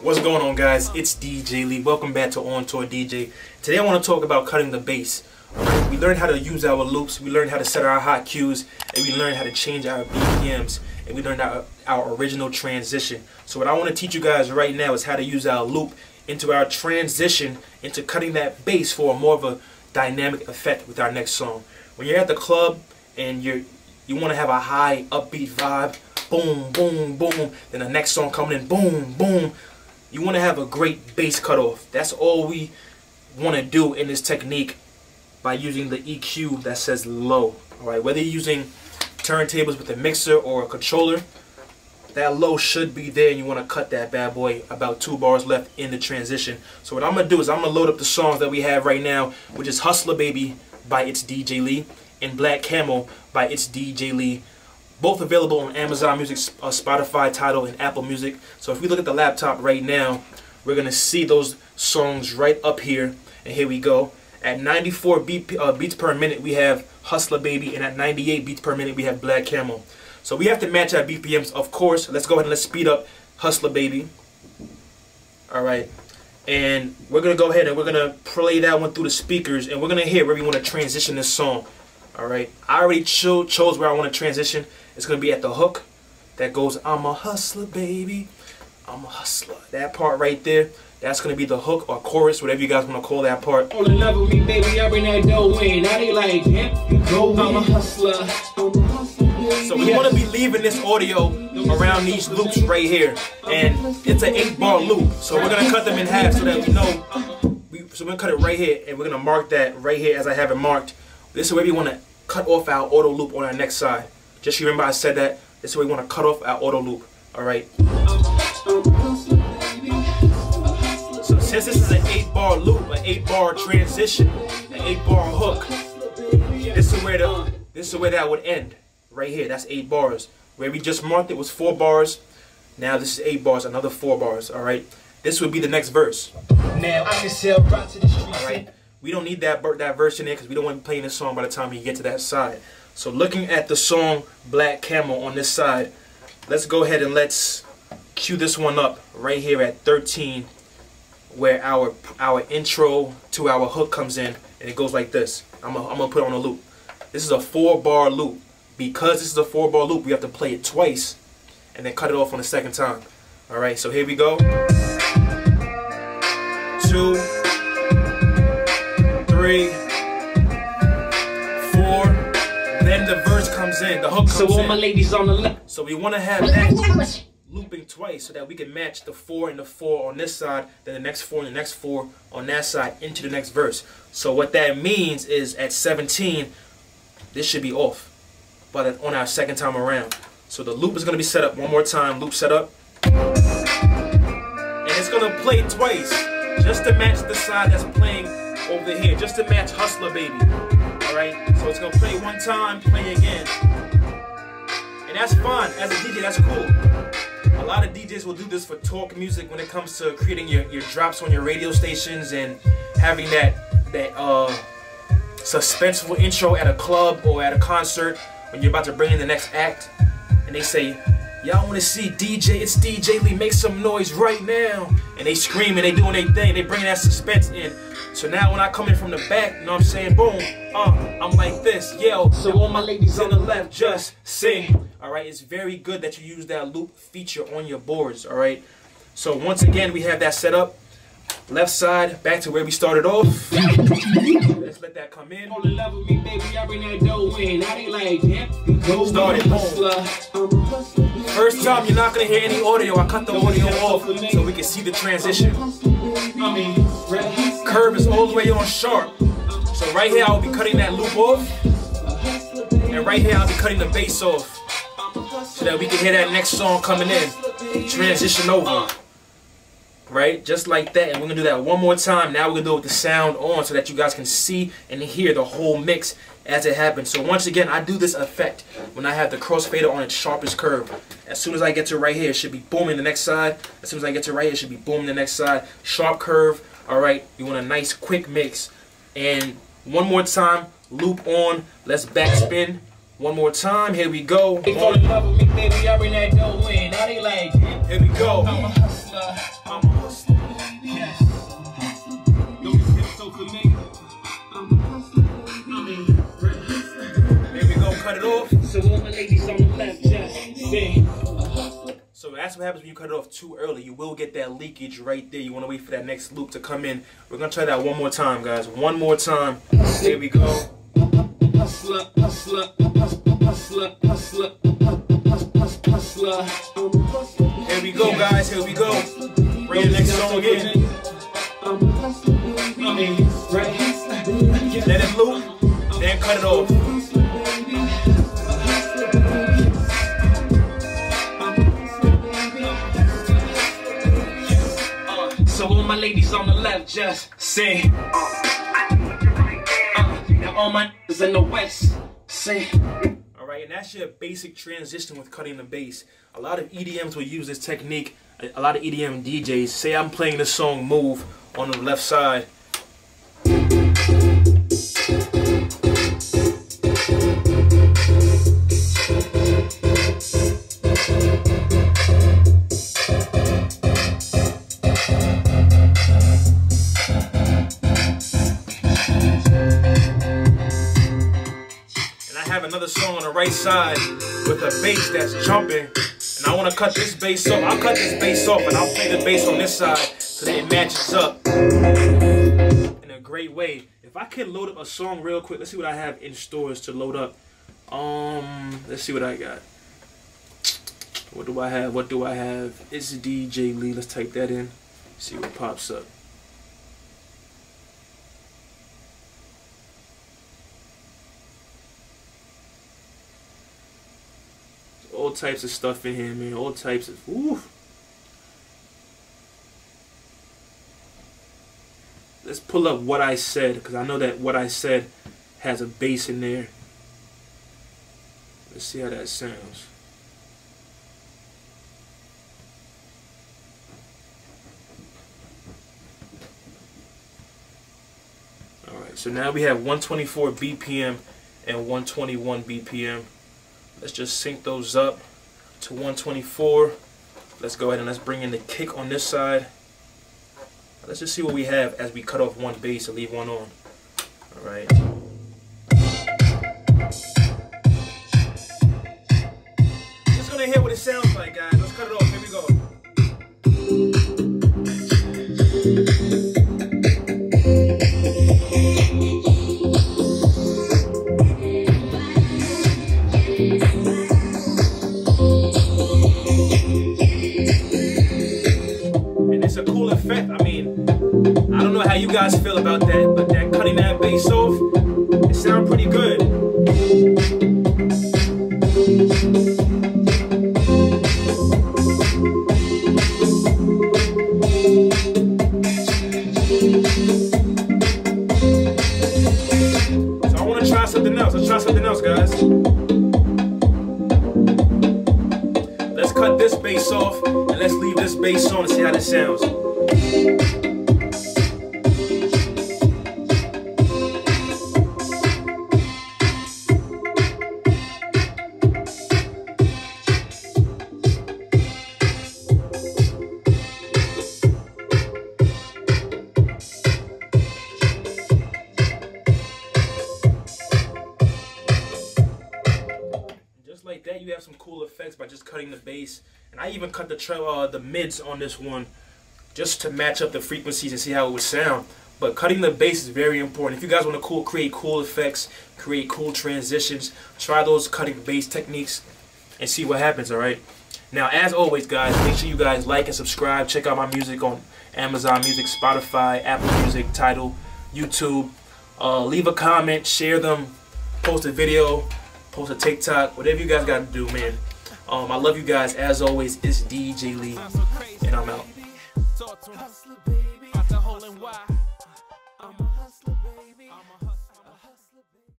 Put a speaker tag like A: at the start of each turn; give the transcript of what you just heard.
A: What's going on, guys? It's DJ Lee. Welcome back to On Tour DJ. Today I want to talk about cutting the bass. We learned how to use our loops, we learned how to set our hot cues, and we learned how to change our BPMs, and we learned our original transition. So what I want to teach you guys right now is how to use our loop into our transition, into cutting that bass for more of a dynamic effect with our next song. When you're at the club and you want to have a high upbeat vibe, boom, boom, boom, then the next song coming in, boom, boom. You want to have a great bass cutoff. That's all we want to do in this technique by using the EQ that says low. Alright, whether you're using turntables with a mixer or a controller, that low should be there, and you want to cut that bad boy about 2 bars left in the transition. So what I'm going to do is I'm going to load up the songs that we have right now, which is Hustler Baby by itsdjlee and Black Camel by itsdjlee. Both available on Amazon Music, Spotify, Tidal, and Apple Music. So if we look at the laptop right now, we're going to see those songs right up here. And here we go. At 94 beats per minute, we have Hustler Baby. And at 98 beats per minute, we have Black Camel. So we have to match our BPMs, of course. Let's go ahead and let's speed up Hustler Baby. Alright. And we're going to go ahead and we're going to play that one through the speakers. And we're going to hear where we want to transition this song. Alright. I already chose where I want to transition. It's going to be at the hook that goes, I'm a hustler, baby, I'm a hustler. That part right there, that's going to be the hook or chorus, whatever you guys want to call that part.
B: On the level me, baby, I bring that dough in. Now they like, I'm a hustler.
A: So we want to be leaving this audio around these loops right here. And it's an 8-bar loop. So we're going to cut them in half so that we know. So we're going to cut it right here, and we're going to mark that right here as I have it marked. This is where we want to cut off our auto loop on our next side. Just remember I said that. This is where we want to cut off our auto loop. Alright. So since this is an 8-bar loop, an 8-bar transition, an 8-bar hook, this is where that would end. Right here. That's 8 bars. Where we just marked it was 4 bars. Now this is 8 bars, another 4 bars. Alright. This would be the next verse.
B: Now I can sell right to the streets.
A: Alright. We don't need that verse in there because we don't want to be playing this song by the time you get to that side. So looking at the song Black Camel on this side, let's go ahead and let's cue this one up right here at 13, where our intro to our hook comes in, and it goes like this. I'm gonna put it on a loop. This is a 4-bar loop. Because this is a 4-bar loop, we have to play it twice and then cut it off on the second time. Alright, so here we go. 2, 3, 4. Then the verse comes in, the hook comes in.
B: So all my ladies on the left.
A: So we want to have that looping twice so that we can match the 4 and the 4 on this side, then the next 4 and the next 4 on that side into the next verse. So what that means is at 17, this should be off, but on our second time around. So the loop is going to be set up one more time, loop set up. And it's going to play twice, just to match the side that's playing over here, just to match Hustler Baby. Alright, so it's going to play one time, play again. And that's fine. As a DJ, that's cool. A lot of DJs will do this for talk music when it comes to creating your drops on your radio stations and having that suspenseful intro at a club or at a concert when you're about to bring in the next act. And they say, y'all want to see itsdjlee make some noise right now. And they scream and they doing their thing. They bring that suspense in. So now when I come in from the back, you know what I'm saying, boom, I'm like this, yo.
B: So all my ladies
A: on the left, just sing. Alright, it's very good that you use that loop feature on your boards, alright. So once again, we have that set up. Left side, back to where we started off. Let's let that come in.
B: On the level me, baby, I bring that dough in. Now they like,
A: started, boom. First time, you're not going to hear any audio. I cut the audio off so we can see the transition. Curve is all the way on sharp. So right here, I'll be cutting that loop off. And right here, I'll be cutting the bass off. So that we can hear that next song coming in. Transition over. Right? Just like that. And we're going to do that one more time. Now we're going to do it with the sound on so that you guys can see and hear the whole mix as it happens. So once again, I do this effect when I have the crossfader on its sharpest curve. As soon as I get to right here, it should be booming the next side. As soon as I get to right here, it should be booming the next side. Sharp curve. Alright, you want a nice quick mix. And one more time, loop on. Let's backspin. One more time, here we go.
B: They fall in love with me, baby, I bring that dough in. Now they like,
A: here we go.
B: I'm a hustler. I'm a hustler. Yes. Don't just hit so familiar. I'm a hustler.
A: Here we go, cut it off.
B: So all my ladies on the left, just sing.
A: So that's what happens when you cut it off too early. You will get that leakage right there. You want to wait for that next loop to come in. We're going to try that one more time, guys. One more time. Here we go.
B: Hustler, hustler, hustler, hustler, hustler.
A: Here we go, guys. Here we go. Bring the next song in. Let it loop, then cut it off.
B: So all my ladies on the left, just sing. Now all my niggas in the west, sing.
A: Alright, and that's your basic transition with cutting the bass. A lot of EDMs will use this technique. A lot of EDM DJs. Say I'm playing the song Move on the left side. Another song on the right side with a bass that's jumping, and I want to cut this bass off. I'll cut this bass off and I'll play the bass on this side so that it matches up in a great way. If I could load up a song real quick, let's see what I have in stores to load up. Let's see what I got. What do I have? What do I have? itsdjlee. Let's type that in. See what pops up. All types of stuff in here, man. All types of. Ooh. Let's pull up What I Said, because I know that What I Said has a bass in there. Let's see how that sounds. Alright, so now we have 124 BPM and 121 BPM. Let's just sync those up to 124. Let's go ahead and let's bring in the kick on this side. Let's just see what we have as we cut off one bass and leave one on. Alright. Just gonna hear what it sounds like, guys. Let's cut it off. Here we go. Effect. I mean, I don't know how you guys feel about that, but that cutting that bass off, it sounds pretty good. So I want to try something else. Let's try something else, guys. Let's cut this bass off and let's leave this bass on and see how this sounds. Like that, you have some cool effects by just cutting the bass, and I even cut the mids on this one just to match up the frequencies and see how it would sound. But cutting the bass is very important. If you guys want to create cool effects, create cool transitions, try those cutting bass techniques and see what happens. All right. Now, as always, guys, make sure you guys like and subscribe. Check out my music on Amazon Music, Spotify, Apple Music, Tidal, YouTube. Leave a comment, share them, post a video. Post a TikTok, whatever you guys got to do, man. I love you guys. As always, it's DJ Lee, and I'm out.